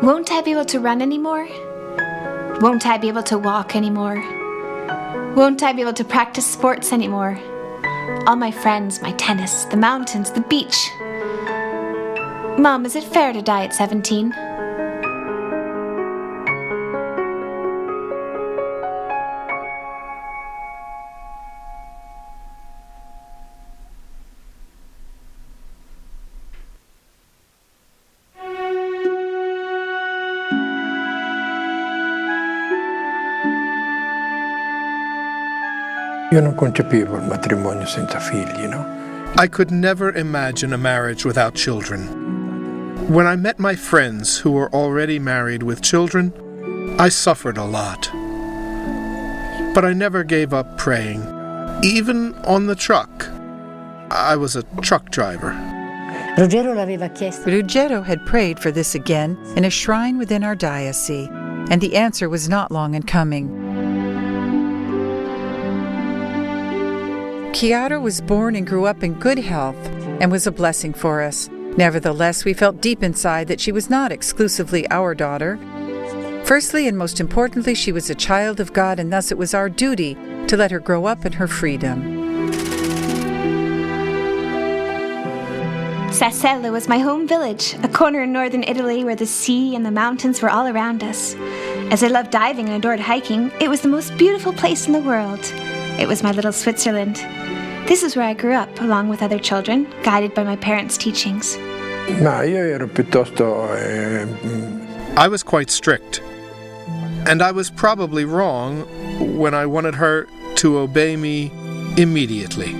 Won't I be able to run anymore? Won't I be able to walk anymore? Won't I be able to practice sports anymore? All my friends, my tennis, the mountains, the beach. Mom, is it fair to die at 17? Io non concepivo il matrimonio senza figli, no? I could never imagine a marriage without children. When I met my friends who were already married with children, I suffered a lot. But I never gave up praying, even on the truck. I was a truck driver. Ruggero had prayed for this again in a shrine within our diocese, and the answer was not long in coming. Kjāra was born and grew up in good health and was a blessing for us. Nevertheless, we felt deep inside that she was not exclusively our daughter. Firstly and most importantly, she was a child of God, and thus it was our duty to let her grow up in her freedom. Sassello was my home village, a corner in northern Italy where the sea and the mountains were all around us. As I loved diving and adored hiking, it was the most beautiful place in the world. It was my little Switzerland. This is where I grew up, along with other children, guided by my parents' teachings. Ma io ero piuttosto... I was quite strict, and I was probably wrong when I wanted her to obey me immediately.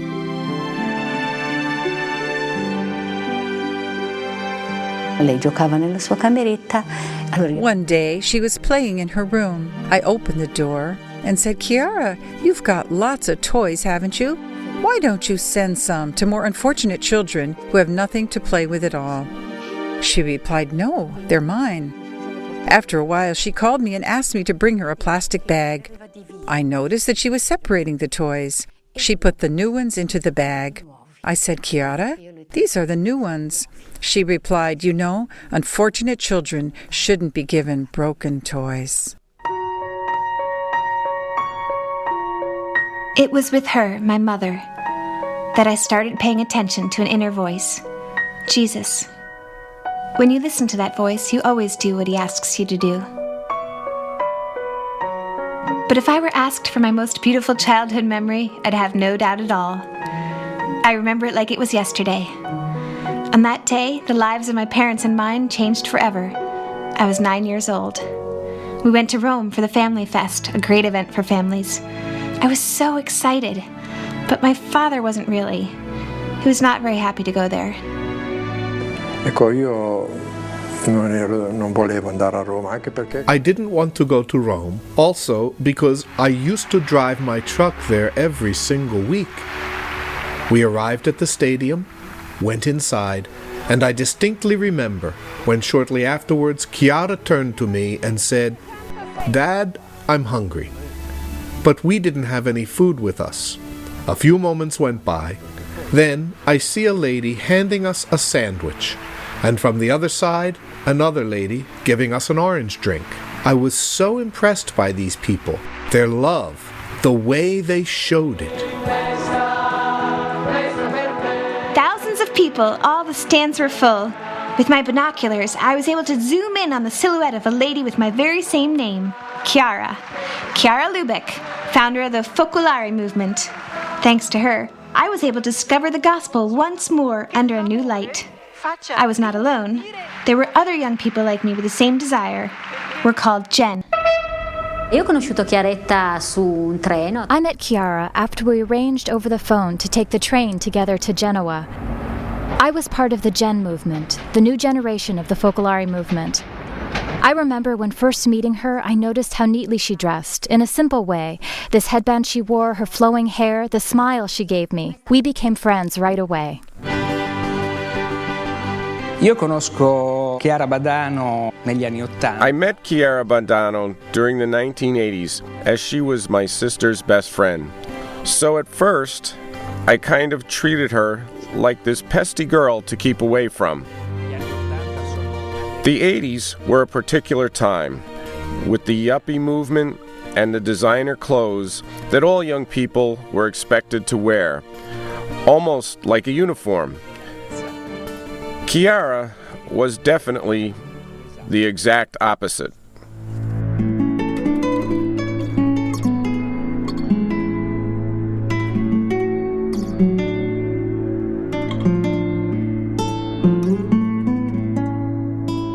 One day, she was playing in her room. I opened the door and said, "Kjāra, you've got lots of toys, haven't you? Why don't you send some to more unfortunate children who have nothing to play with at all?" She replied, "No, they're mine." After a while, she called me and asked me to bring her a plastic bag. I noticed that she was separating the toys. She put the new ones into the bag. I said, "Kjāra, these are the new ones." She replied, "You know, unfortunate children shouldn't be given broken toys." It was with her, my mother, that I started paying attention to an inner voice, Jesus. When you listen to that voice, you always do what he asks you to do. But if I were asked for my most beautiful childhood memory, I'd have no doubt at all. I remember it like it was yesterday. On that day, the lives of my parents and mine changed forever. I was 9 years old. We went to Rome for the Family Fest, a great event for families. I was so excited, but my father wasn't really. He was not very happy to go there. Ecco, io non volevo andare a Roma, anche perché... I didn't want to go to Rome, also because I used to drive my truck there every single week. We arrived at the stadium, went inside, and I distinctly remember when shortly afterwards Kjāra turned to me and said, "Dad, I'm hungry." But we didn't have any food with us. A few moments went by. Then I see a lady handing us a sandwich, and from the other side, another lady giving us an orange drink. I was so impressed by these people, their love, the way they showed it. Thousands of people, all the stands were full. With my binoculars, I was able to zoom in on the silhouette of a lady with my very same name, Kjāra. Chiara Luce, founder of the Focolare movement. Thanks to her, I was able to discover the gospel once more under a new light. I was not alone. There were other young people like me with the same desire. We're called Gen. I met Chiara after we arranged over the phone to take the train together to Genoa. I was part of the Gen movement, the new generation of the Focolare movement. I remember when first meeting her, I noticed how neatly she dressed, in a simple way. This headband she wore, her flowing hair, the smile she gave me. We became friends right away. Io conosco Chiara Badano negli anni '80. I met Chiara Badano during the 1980s, as she was my sister's best friend. So at first, I kind of treated her like this pesky girl to keep away from. The 80s were a particular time, with the yuppie movement and the designer clothes that all young people were expected to wear, almost like a uniform. Kjāra was definitely the exact opposite.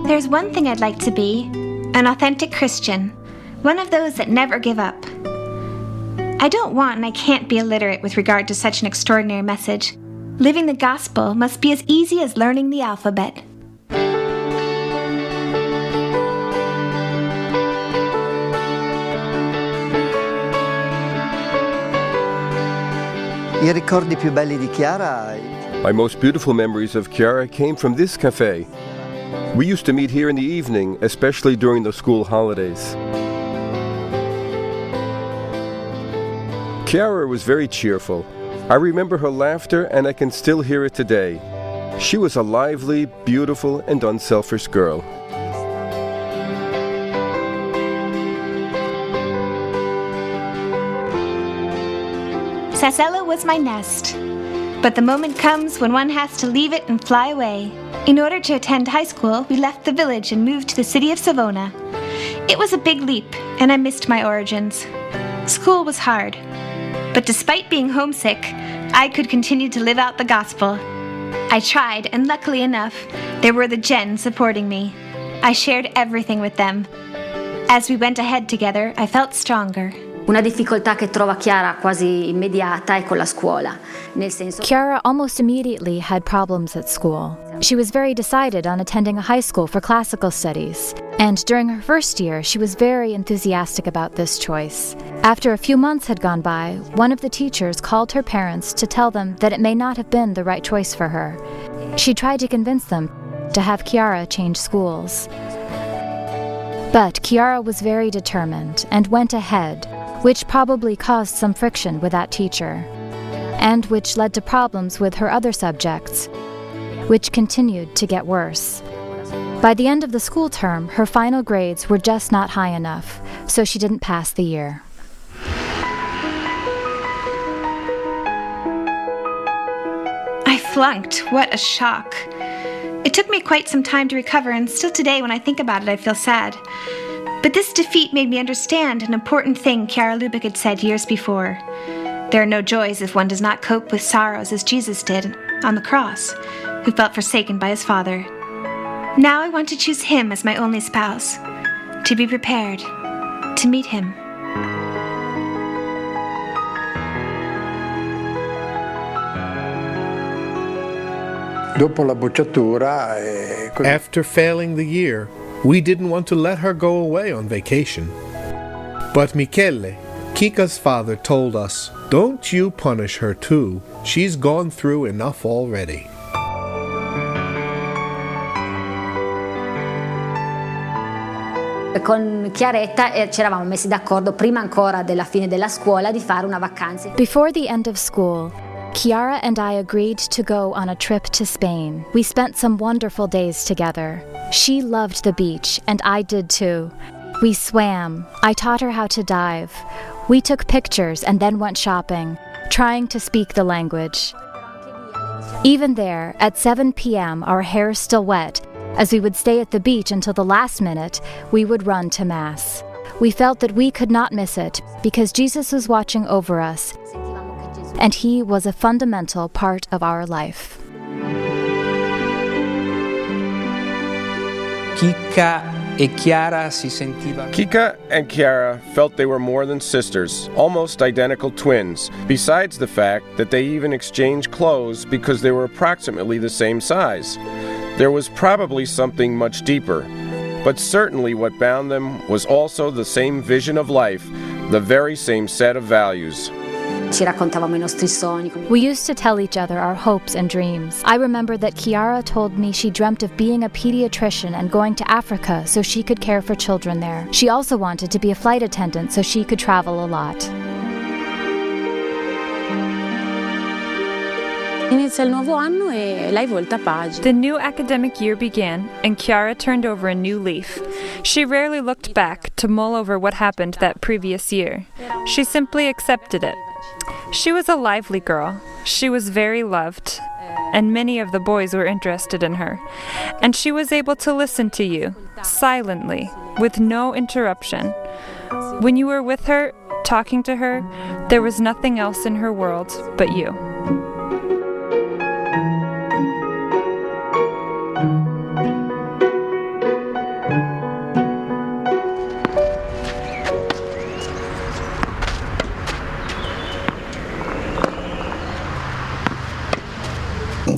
There's one thing I'd like to be, an authentic Christian, one of those that never give up. I don't want and I can't be illiterate with regard to such an extraordinary message. Living the gospel must be as easy as learning the alphabet. I ricordi più belli di Chiara? My most beautiful memories of Kjāra came from this cafe. We used to meet here in the evening, especially during the school holidays. Kjāra was very cheerful. I remember her laughter and I can still hear it today. She was a lively, beautiful, and unselfish girl. Sasella was my nest. But the moment comes when one has to leave it and fly away. In order to attend high school, we left the village and moved to the city of Savona. It was a big leap, and I missed my origins. School was hard. But despite being homesick, I could continue to live out the gospel. I tried, and luckily enough, there were the Gen supporting me. I shared everything with them. As we went ahead together, I felt stronger. Una difficoltà che trova Chiara quasi immediata è con la scuola, nel senso Kjāra almost immediately had problems at school. She was very decided on attending a high school for classical studies, and during her first year, she was very enthusiastic about this choice. After a few months had gone by, one of the teachers called her parents to tell them that it may not have been the right choice for her. She tried to convince them to have Kjāra change schools. But Kjāra was very determined and went ahead, which probably caused some friction with that teacher, and which led to problems with her other subjects, which continued to get worse. By the end of the school term, her final grades were just not high enough, so she didn't pass the year. I flunked. What a shock. It took me quite some time to recover, and still today when I think about it, I feel sad. But this defeat made me understand an important thing Chiara Luce had said years before. There are no joys if one does not cope with sorrows as Jesus did on the cross, who felt forsaken by his Father. Now I want to choose him as my only spouse, to be prepared, to meet him. Dopo la bocciatura, After failing the year, we didn't want to let her go away on vacation. But Michele, Kika's father, told us, "Don't you punish her too. She's gone through enough already." con Chiaretta ci eravamo messi d'accordo prima ancora della fine della scuola di fare una vacanza. Before the end of school, Kjāra and I agreed to go on a trip to Spain. We spent some wonderful days together. She loved the beach, and I did too. We swam. I taught her how to dive. We took pictures and then went shopping, trying to speak the language. Even there, at 7 p.m., our hair still wet. As we would stay at the beach until the last minute, we would run to Mass. We felt that we could not miss it because Jesus was watching over us, and he was a fundamental part of our life. Kika and Kjāra felt they were more than sisters, almost identical twins, besides the fact that they even exchanged clothes because they were approximately the same size. There was probably something much deeper, but certainly what bound them was also the same vision of life, the very same set of values. Ci raccontavamo i nostri sogni. We used to tell each other our hopes and dreams. I remember that Kjāra told me she dreamt of being a pediatrician and going to Africa so she could care for children there. She also wanted to be a flight attendant so she could travel a lot. Inizia il nuovo anno e lei volta pagina. The new academic year began, and Kjāra turned over a new leaf. She rarely looked back to mull over what happened that previous year. She simply accepted it. She was a lively girl. She was very loved, and many of the boys were interested in her. And she was able to listen to you, silently, with no interruption. When you were with her, talking to her, there was nothing else in her world but you.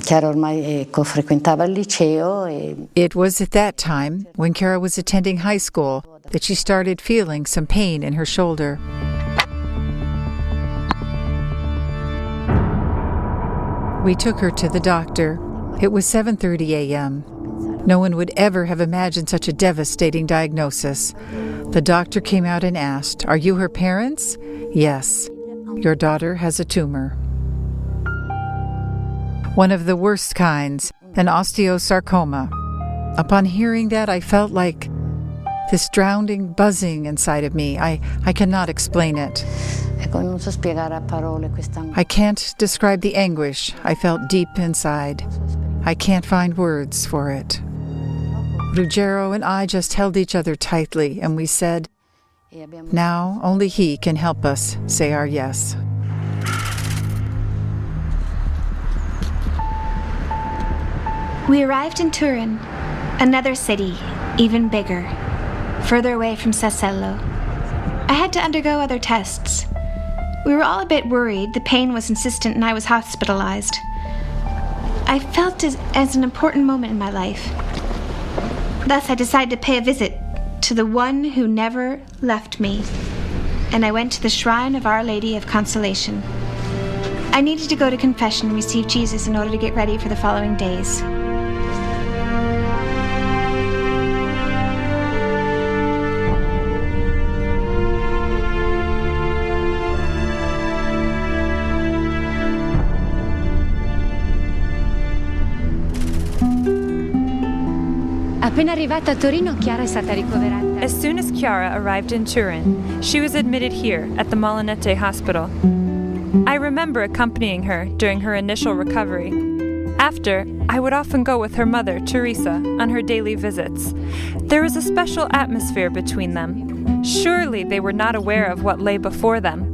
Chiara ormai frequentava il liceo e... It was at that time, when Kjāra was attending high school, that she started feeling some pain in her shoulder. We took her to the doctor. It was 7:30 a.m. No one would ever have imagined such a devastating diagnosis. The doctor came out and asked, "Are you her parents?" "Yes. Your daughter has a tumor." One of the worst kinds, an osteosarcoma. Upon hearing that, I felt like this drowning buzzing inside of me. I cannot explain it. I can't describe the anguish I felt deep inside. I can't find words for it. Ruggero and I just held each other tightly, and we said, now only he can help us say our yes. We arrived in Turin, another city, even bigger, further away from Sassello. I had to undergo other tests. We were all a bit worried. The pain was insistent and I was hospitalized. I felt it as an important moment in my life. Thus, I decided to pay a visit to the one who never left me, and I went to the shrine of Our Lady of Consolation. I needed to go to confession and receive Jesus in order to get ready for the following days. Appena arrivata a Torino, Chiara è stata ricoverata. As soon as Kjāra arrived in Turin, she was admitted here at the Molinette Hospital. I remember accompanying her during her initial recovery. After, I would often go with her mother, Teresa, on her daily visits. There was a special atmosphere between them. Surely they were not aware of what lay before them.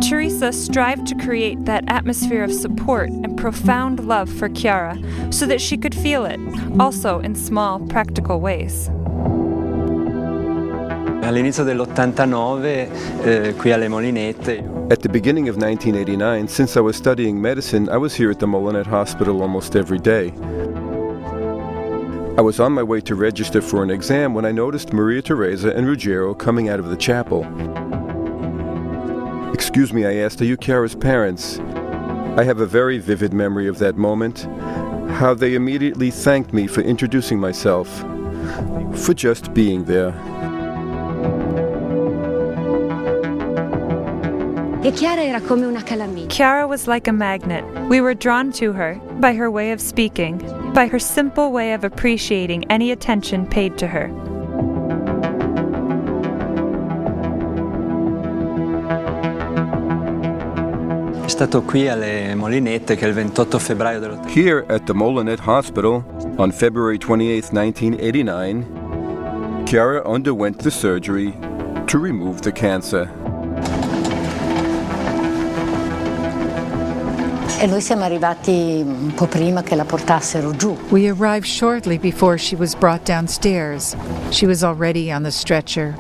Teresa strived to create that atmosphere of support and profound love for Kjāra so that she could feel it, also in small, practical ways. All'inizio dell'89, qui alle Molinette. At the beginning of 1989, since I was studying medicine, I was here at the Molinette Hospital almost every day. I was on my way to register for an exam when I noticed Maria Teresa and Ruggero coming out of the chapel. "Excuse me," I asked, "are you Chiara's parents?" I have a very vivid memory of that moment, how they immediately thanked me for introducing myself, for just being there. Kjāra was like a magnet. We were drawn to her by her way of speaking, by her simple way of appreciating any attention paid to her. Stato qui alle Molinette che il 28 febbraio dell'89. Here at the Molinette Hospital, on February 28, 1989, Kjāra underwent the surgery to remove the cancer. E noi siamo arrivati un po' prima che la portassero giù. We arrived shortly before she was brought downstairs. She was already on the stretcher.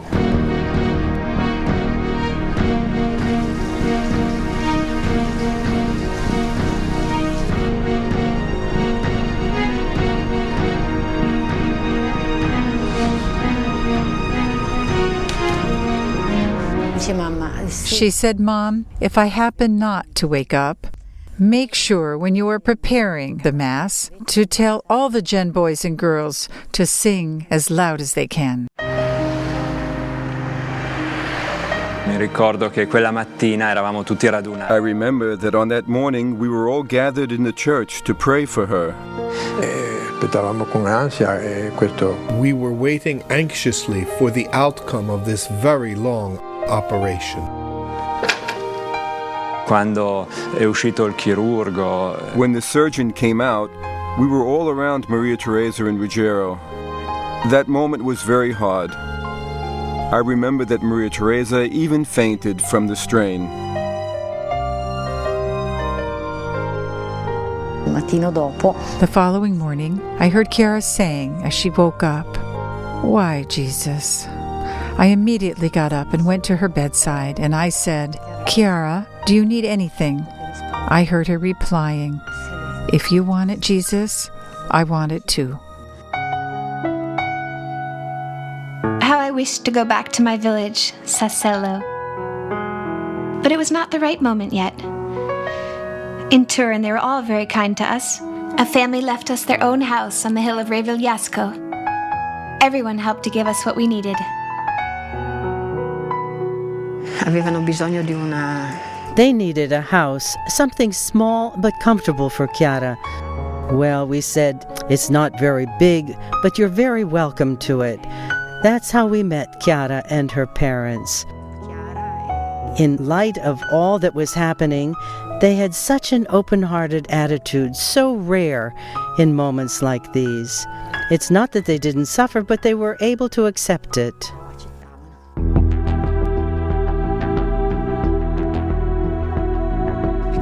She said, "Mom, if I happen not to wake up, make sure when you are preparing the Mass to tell all the Gen boys and girls to sing as loud as they can." Mi ricordo che quella mattina eravamo tutti radunati. I remember that on that morning we were all gathered in the church to pray for her. Aspettavamo con ansia questo. We were waiting anxiously for the outcome of this very long operation. Quando è uscito il chirurgo, when the surgeon came out, we were all around Maria Teresa and Ruggiero. That moment was very hard. I remember that Maria Teresa even fainted from the strain. The following morning, I heard Kjāra saying as she woke up, "Why, Jesus?" I immediately got up and went to her bedside, and I said, "Kjāra, do you need anything?" I heard her replying, "If you want it, Jesus, I want it too." How I wished to go back to my village, Sassello. But it was not the right moment yet. In Turin, they were all very kind to us. A family left us their own house on the hill of Re Vigliasco. Everyone helped to give us what we needed. They needed a house, something small but comfortable for Kjāra. Well, we said, "It's not very big, but you're very welcome to it." That's how we met Kjāra and her parents. In light of all that was happening, they had such an open-hearted attitude, so rare in moments like these. It's not that they didn't suffer, but they were able to accept it.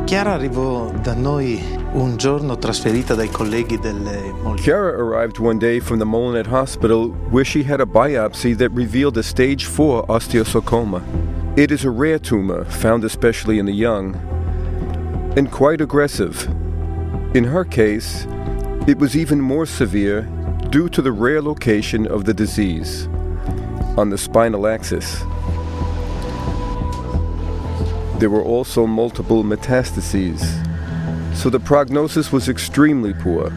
Chiara arrivò da noi un giorno trasferita dai colleghi delle Molinette. Chiara arrived one day from the Molinette hospital where she had a biopsy that revealed a stage 4 osteosarcoma. It is a rare tumor found especially in the young and quite aggressive. In her case, it was even more severe due to the rare location of the disease on the spinal axis. There were also multiple metastases, so the prognosis was extremely poor,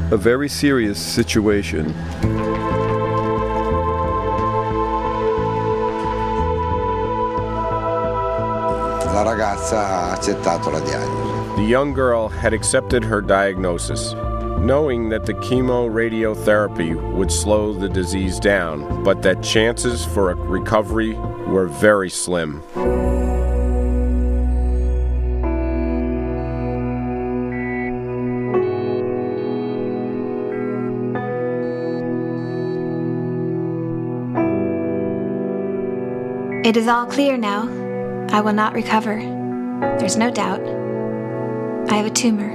a very serious situation. La ragazza ha accettato la diagnosi. The young girl had accepted her diagnosis, knowing that the chemoradiotherapy would slow the disease down, but that chances for a recovery were very slim. It is all clear now. I will not recover. There's no doubt. I have a tumor.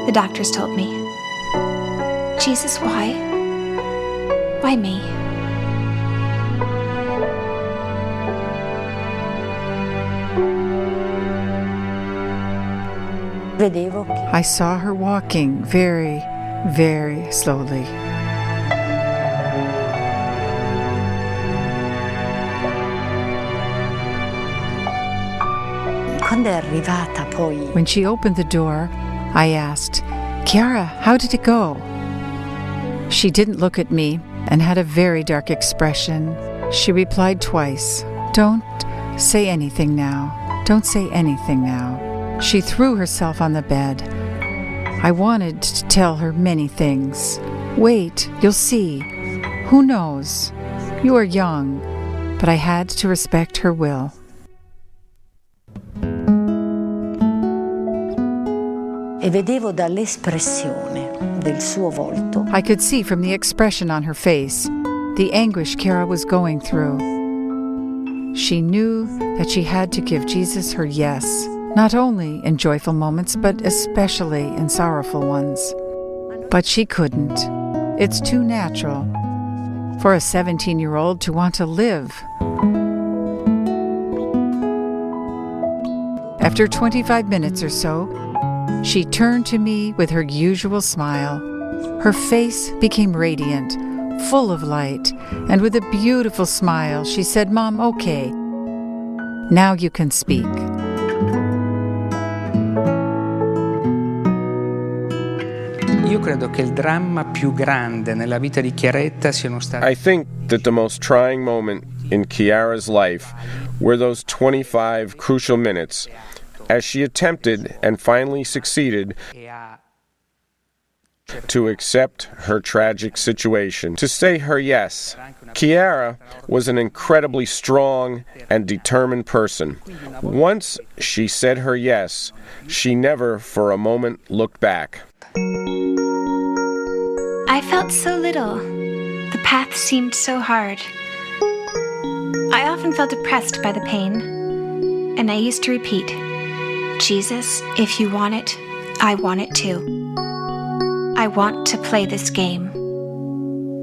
The doctors told me. Jesus, why? Why me? I saw her walking very, very slowly. When she opened the door, I asked, "Kjāra, how did it go?" She didn't look at me and had a very dark expression. She replied twice, "Don't say anything now. Don't say anything now." She threw herself on the bed. I wanted to tell her many things. "Wait, you'll see. Who knows? You are young." But I had to respect her will. E vedevo dall'espressione del suo volto. I could see from the expression on her face the anguish Kjāra was going through. She knew that she had to give Jesus her yes, not only in joyful moments, but especially in sorrowful ones. But she couldn't. It's too natural for a 17-year-old to want to live. After 25 minutes or so, she turned to me with her usual smile. Her face became radiant, full of light, and with a beautiful smile, she said, "Mom, okay. Now you can speak." Io credo che il dramma più grande nella vita di Chiaretta siano stati. I think that the most trying moment in Kjāra's life were those 25 crucial minutes, as she attempted and finally succeeded to accept her tragic situation, to say her yes. Kjāra was an incredibly strong and determined person. Once she said her yes, she never for a moment looked back. I felt so little. The path seemed so hard. I often felt depressed by the pain, and I used to repeat, Jesus, if you want it, I want it too. I want to play this game.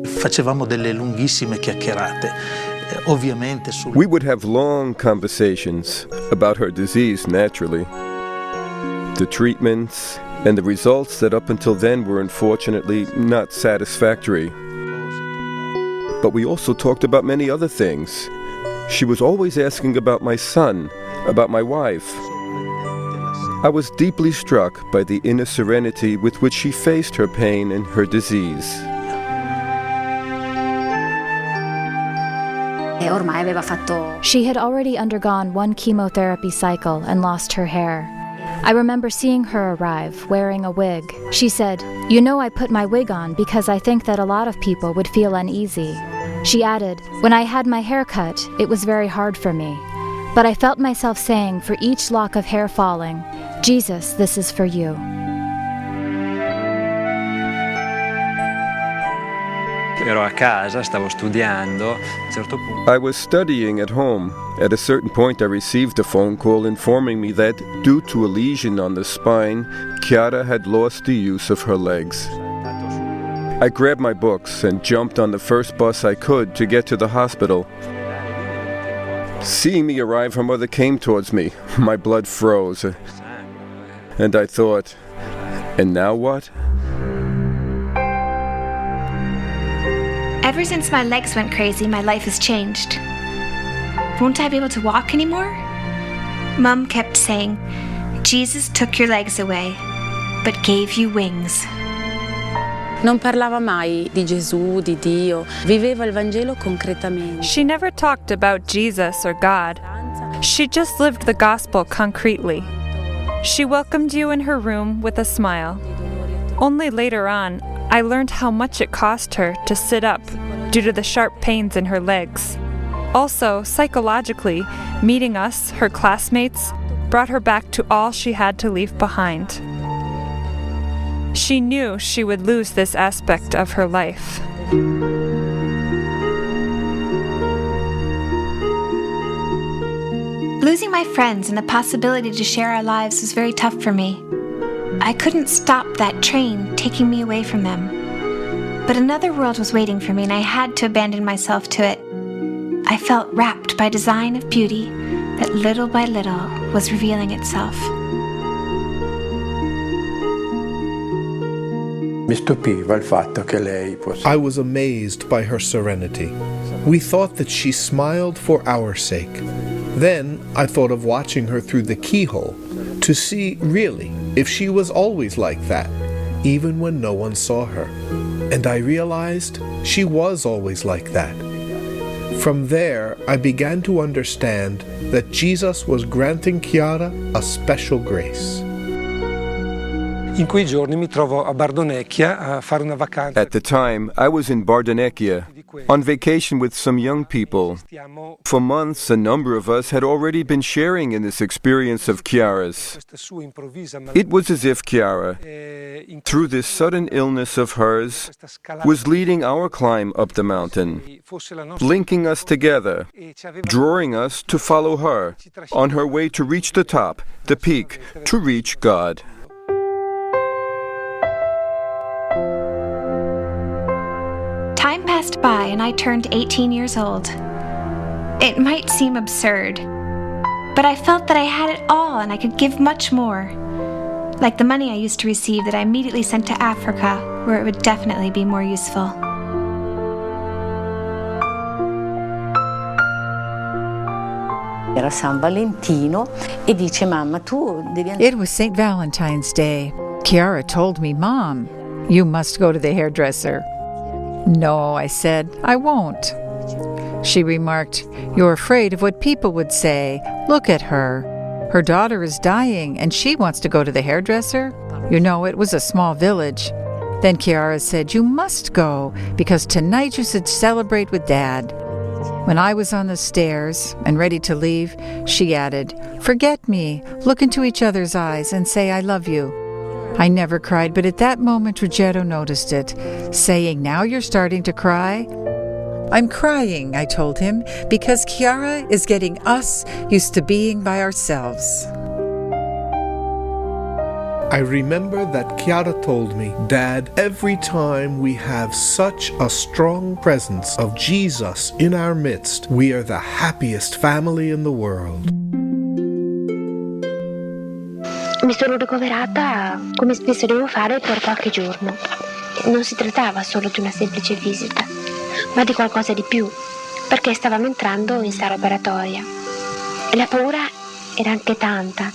Facevamo delle lunghissime chiacchierate. Ovviamente We would have long conversations about her disease, naturally. The treatments and the results that up until then were unfortunately not satisfactory. But we also talked about many other things. She was always asking about my son, about my wife. I was deeply struck by the inner serenity with which she faced her pain and her disease. She had already undergone one chemotherapy cycle and lost her hair. I remember seeing her arrive, wearing a wig. She said, "You know, I put my wig on because I think that a lot of people would feel uneasy." She added, "When I had my hair cut, it was very hard for me. But I felt myself saying for each lock of hair falling, 'Jesus, this is for you.'" Ero a casa, stavo studiando. A un certo punto I was studying at home. At a certain point, I received a phone call informing me that, due to a lesion on the spine, Kjāra had lost the use of her legs. I grabbed my books and jumped on the first bus I could to get to the hospital. Seeing me arrive, her mother came towards me. My blood froze. And I thought, and now what? Ever since my legs went crazy, my life has changed. Won't I be able to walk anymore? Mom kept saying, Jesus took your legs away, but gave you wings. Non parlava mai di Gesù, di Dio. Viveva il Vangelo concretamente. She never talked about Jesus or God. She just lived the gospel concretely. She welcomed you in her room with a smile. Only later on, I learned how much it cost her to sit up due to the sharp pains in her legs. Also, psychologically, meeting us, her classmates, brought her back to all she had to leave behind. She knew she would lose this aspect of her life. Losing my friends and the possibility to share our lives was very tough for me. I couldn't stop that train taking me away from them. But another world was waiting for me, and I had to abandon myself to it. I felt wrapped by design of beauty that little by little was revealing itself. Mi stupiva il fatto che lei I was amazed by her serenity. We thought that she smiled for our sake. Then I thought of watching her through the keyhole to see, really, if she was always like that, even when no one saw her. And I realized she was always like that. From there, I began to understand that Jesus was granting Kjāra a special grace. In quei giorni mi trovo a Bardonecchia a fare una vacanza. At the time, I was in Bardonecchia, on vacation with some young people. For months, a number of us had already been sharing in this experience of Kjāra's. It was as if Kjāra, through this sudden illness of hers, was leading our climb up the mountain, linking us together, drawing us to follow her, on her way to reach the top, the peak, to reach God. Time passed by and I turned 18 years old. It might seem absurd, but I felt that I had it all and I could give much more. Like the money I used to receive that I immediately sent to Africa, where it would definitely be more useful. Era San Valentino e dice mamma tu devi andare. It was St. Valentine's Day. Kjāra told me, "Mom, you must go to the hairdresser." "No," I said, "I won't." She remarked, "You're afraid of what people would say. Look at her. Her daughter is dying and she wants to go to the hairdresser." You know, it was a small village. Then Kjāra said, "You must go, because tonight you should celebrate with Dad." When I was on the stairs and ready to leave, she added, "Forget me, look into each other's eyes and say I love you." I never cried, but at that moment Ruggero noticed it, saying, "Now you're starting to cry?" "I'm crying," I told him, "because Kjāra is getting us used to being by ourselves." I remember that Chiara told me, "Dad, every time we have such a strong presence of Jesus in our midst, we are the happiest family in the world." Mi sono ricoverata come spesso devo fare per qualche giorno. Non si trattava solo di una semplice visita, ma di qualcosa di più, perché stavamo entrando in sala operatoria e la paura era anche tanta.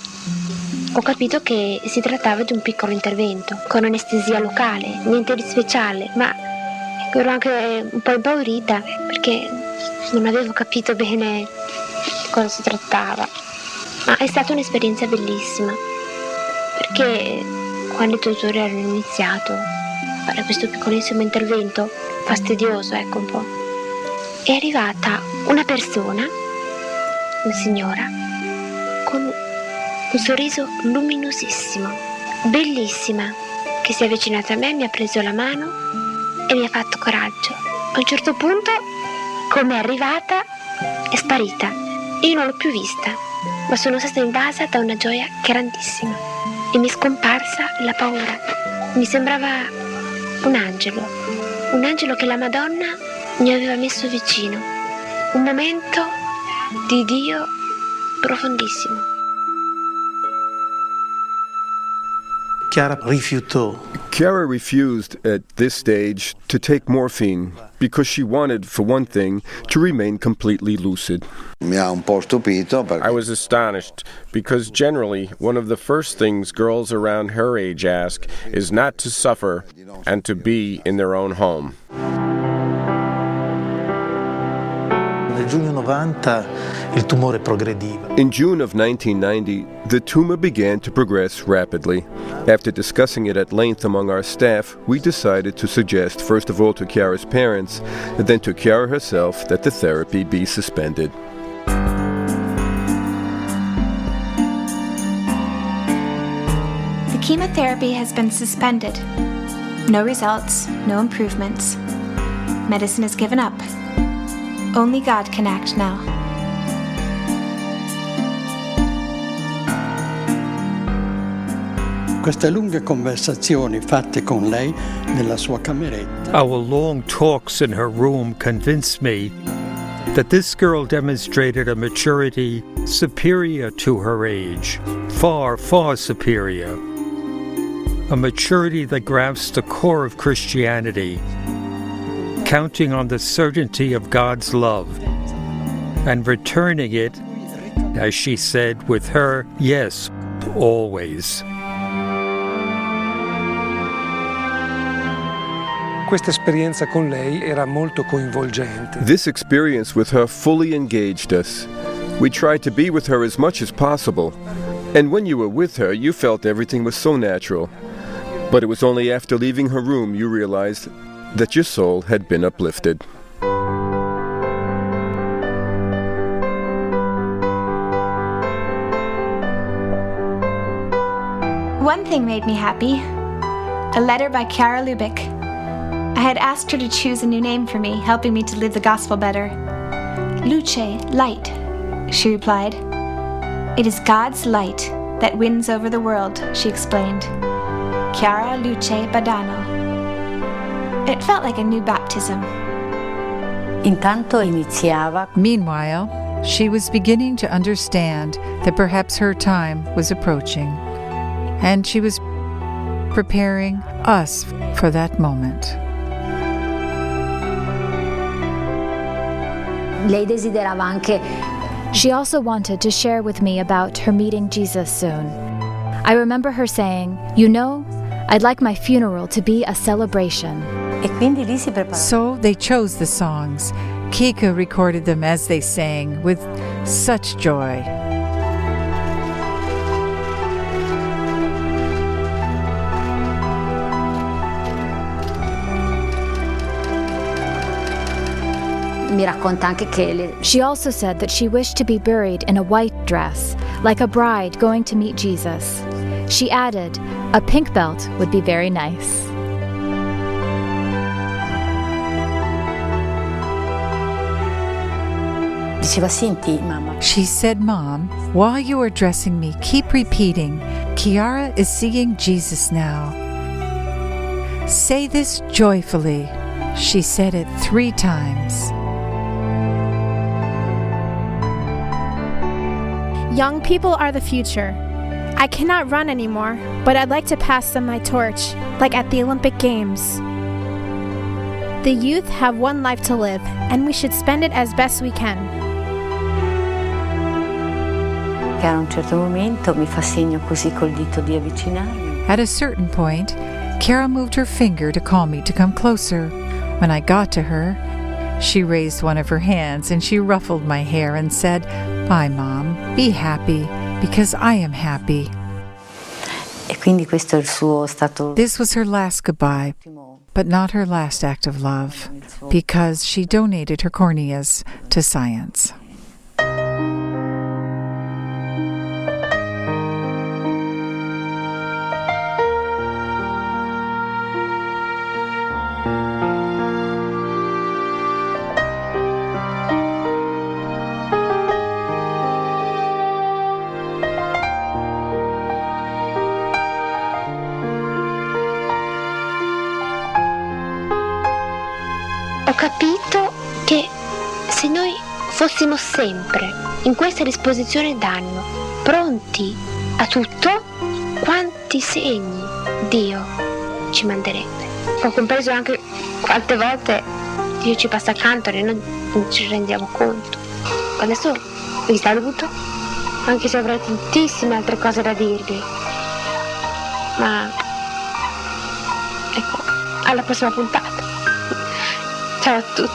Ho capito che si trattava di un piccolo intervento, con anestesia locale, niente di speciale, ma ero anche un po' impaurita perché non avevo capito bene di cosa si trattava. Ma è stata un'esperienza bellissima, perché quando i dottori hanno iniziato a fare questo piccolissimo intervento, fastidioso, ecco un po', è arrivata una persona, una signora, con un sorriso luminosissimo, bellissima, che si è avvicinata a me, mi ha preso la mano e mi ha fatto coraggio. A un certo punto, come è arrivata, è sparita. Io non l'ho più vista, ma sono stata invasa da una gioia grandissima e mi è scomparsa la paura. Mi sembrava un angelo che la Madonna mi aveva messo vicino. Un momento di Dio profondissimo. Chiara refused at this stage to take morphine because she wanted, for one thing, to remain completely lucid. I was astonished because generally one of the first things girls around her age ask is not to suffer and to be in their own home. In June of 1990, the tumor began to progress rapidly. After discussing it at length among our staff, we decided to suggest, first of all to Chiara's parents, and then to Kjāra herself, that the therapy be suspended. The chemotherapy has been suspended. No results, no improvements. Medicine is given up. Only God can act now. Queste lunghe conversazioni fatte con lei nella sua cameretta. Our long talks in her room convinced me that this girl demonstrated a maturity superior to her age, far, far superior. A maturity that grasps the core of Christianity, counting on the certainty of God's love and returning it, as she said, with her, yes, always. Questa esperienza con lei era molto coinvolgente. This experience with her fully engaged us. We tried to be with her as much as possible. And when you were with her, you felt everything was so natural. But it was only after leaving her room you realized that your soul had been uplifted. One thing made me happy. A letter by Chiara Luce. I had asked her to choose a new name for me, helping me to live the gospel better. Luce, light, she replied. It is God's light that wins over the world, she explained. Chiara Luce Badano. It felt like a new baptism. Intanto iniziava. Meanwhile, she was beginning to understand that perhaps her time was approaching, and she was preparing us for that moment. Lei desiderava anche. She also wanted to share with me about her meeting Jesus soon. I remember her saying, "You know, I'd like my funeral to be a celebration." So they chose the songs. Kika recorded them as they sang with such joy. She also said that she wished to be buried in a white dress, like a bride going to meet Jesus. She added, a pink belt would be very nice. She said, Mom, while you are dressing me, keep repeating, Kjāra is seeing Jesus now. Say this joyfully. She said it 3 times. Young people are the future. I cannot run anymore, but I'd like to pass them my torch, like at the Olympic Games. The youth have one life to live, and we should spend it as best we can. A un certo momento mi fa segno così col dito di avvicinarmi. At a certain point, Kjāra moved her finger to call me to come closer. When I got to her, she raised one of her hands and she ruffled my hair and said, "Bye, Mom. Be happy, because I am happy." E quindi questo è il suo stato. This was her last goodbye, but not her last act of love, because she donated her corneas to science. Ho capito che se noi fossimo sempre in questa disposizione d'animo, pronti a tutto, quanti segni Dio ci manderebbe. Ho compreso anche quante volte Dio ci passa accanto e noi non ci rendiamo conto. Adesso vi saluto, anche se avrei tantissime altre cose da dirvi. Ma ecco, alla prossima puntata. Ciao a tutti.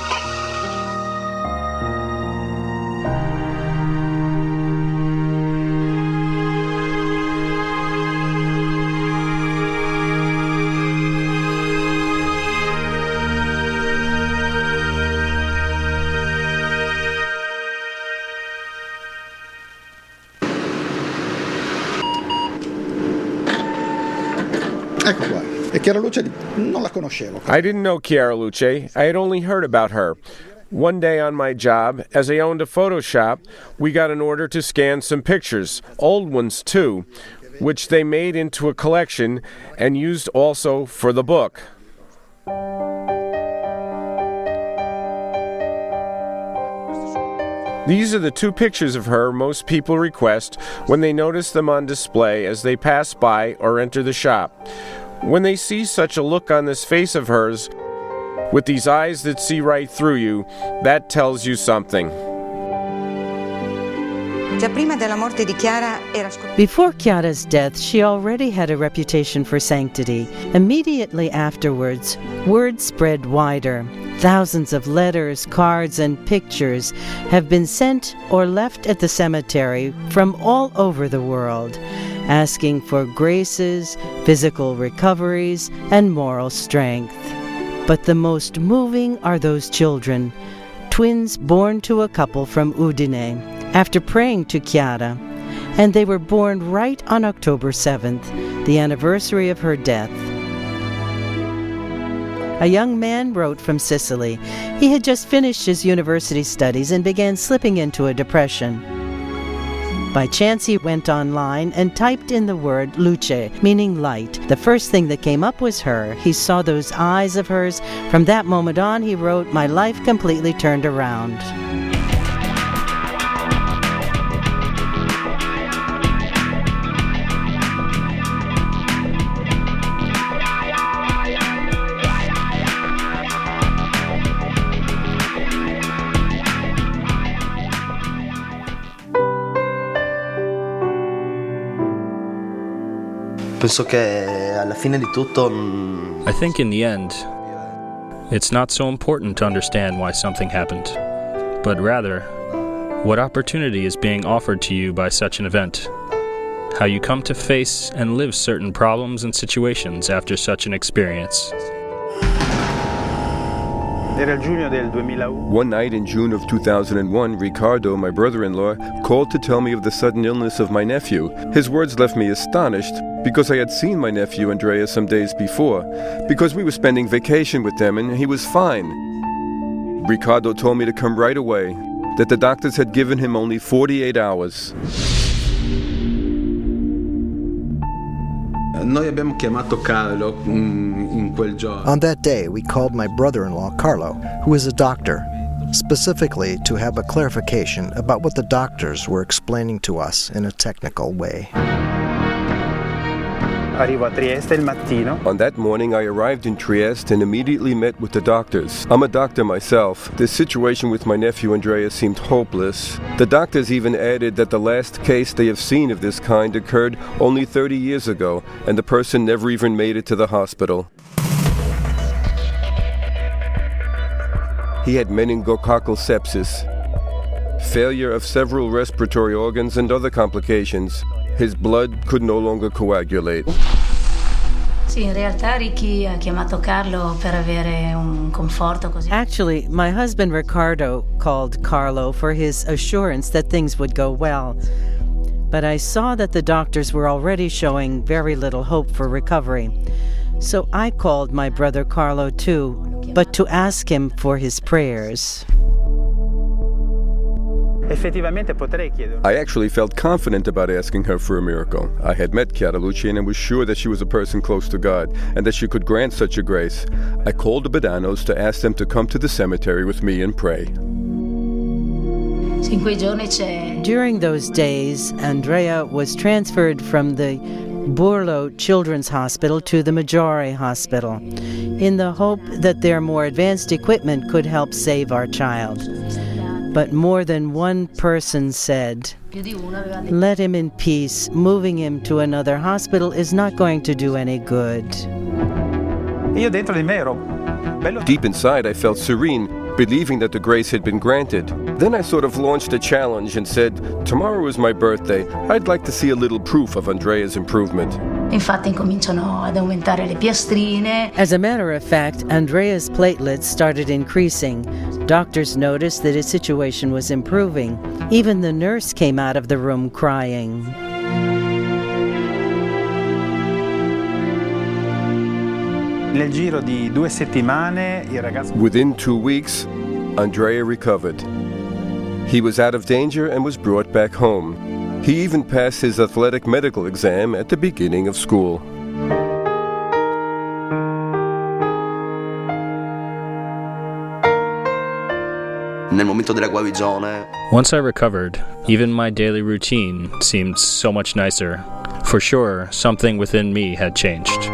Ecco qua. E Chiara Luce non la conoscevo. I didn't know Chiara Luce. I had only heard about her. One day on my job, as I owned a photo shop, we got an order to scan some pictures, old ones too, which they made into a collection and used also for the book. These are the 2 pictures of her most people request when they notice them on display as they pass by or enter the shop. When they see such a look on this face of hers, with these eyes that see right through you, that tells you something. Before Chiara's death, she already had a reputation for sanctity. Immediately afterwards, word spread wider. Thousands of letters, cards, and pictures have been sent or left at the cemetery from all over the world, asking for graces, physical recoveries, and moral strength. But the most moving are those children, twins born to a couple from Udine, after praying to Kjāra, and they were born right on October 7th, the anniversary of her death. A young man wrote from Sicily. He had just finished his university studies and began slipping into a depression. By chance, he went online and typed in the word luce, meaning light. The first thing that came up was her. He saw those eyes of hers. From that moment on, he wrote, "My life completely turned around." Penso che alla fine di tutto. I think in the end, it's not so important to understand why something happened. but rather, what opportunity is being offered to you by such an event? How you come to face and live certain problems and situations after such an experience. One night in June of 2001, Ricardo, my brother-in-law, called to tell me of the sudden illness of my nephew. His words left me astonished because I had seen my nephew Andrea some days before, because we were spending vacation with them and he was fine. Ricardo told me to come right away, that the doctors had given him only 48 hours. On that day, we called my brother-in-law, Carlo, who is a doctor, specifically to have a clarification about what the doctors were explaining to us in a technical way. On that morning, I arrived in Trieste and immediately met with the doctors. I'm a doctor myself. The situation with my nephew Andrea seemed hopeless. The doctors even added that the last case they have seen of this kind occurred only 30 years ago, and the person never even made it to the hospital. He had meningococcal sepsis, failure of several respiratory organs and other complications. His blood could no longer coagulate. Actually, my husband Ricardo called Carlo for his assurance that things would go well. But I saw that the doctors were already showing very little hope for recovery. So I called my brother Carlo too, but to ask him for his prayers. I actually felt confident about asking her for a miracle. I had met Chiara Luce and was sure that she was a person close to God and that she could grant such a grace. I called the Badanos to ask them to come to the cemetery with me and pray. During those days, Andrea was transferred from the Burlo Children's Hospital to the Maggiore Hospital in the hope that their more advanced equipment could help save our child. But more than one person said, "Let him in peace. Moving him to another hospital is not going to do any good." Deep inside, I felt serene, believing that the grace had been granted. Then I sort of launched a challenge and said, "Tomorrow is my birthday. I'd like to see a little proof of Andrea's improvement." As a matter of fact, Andrea's platelets started increasing. Doctors noticed that his situation was improving. Even the nurse came out of the room crying. Within 2 weeks, Andrea recovered. He was out of danger and was brought back home. He even passed his athletic medical exam at the beginning of school. Once I recovered, even my daily routine seemed so much nicer. For sure, something within me had changed.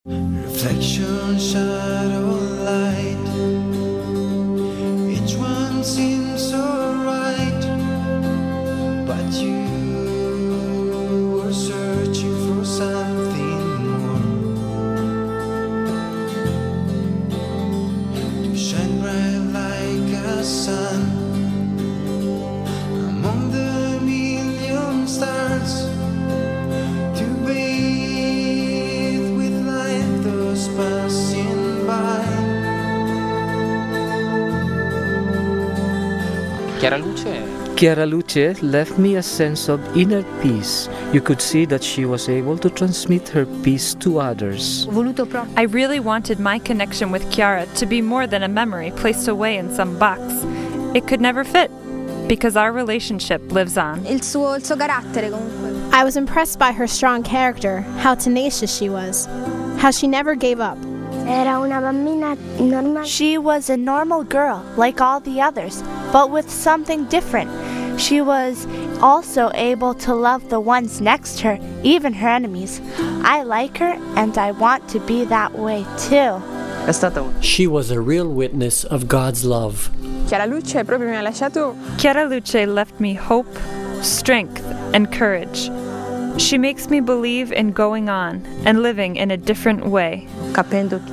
Reflection, shadow, light. Each one seems so right, but you were searching for something more. To shine bright like a sun among the million stars. To bathe with light those passing by. Chiara Luce left me a sense of inner peace. You could see that she was able to transmit her peace to others. I really wanted my connection with Kjāra to be more than a memory placed away in some box. It could never fit, because our relationship lives on. I was impressed by her strong character, how tenacious she was, how she never gave up. She was a normal girl, like all the others, but with something different. She was also able to love the ones next to her, even her enemies. I like her and I want to be that way too. She was a real witness of God's love. Chiara Luce left me hope, strength, and courage. She makes me believe in going on and living in a different way.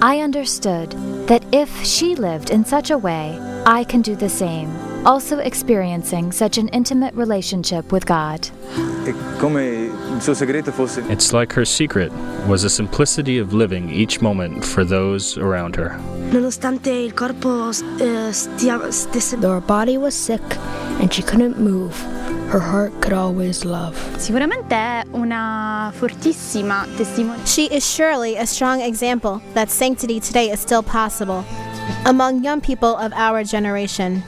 I understood that if she lived in such a way, I can do the same, also experiencing such an intimate relationship with God. It's like her secret was the simplicity of living each moment for those around her. Though her body was sick and she couldn't move, her heart could always love. She is surely a strong example that sanctity today is still possible among young people of our generation.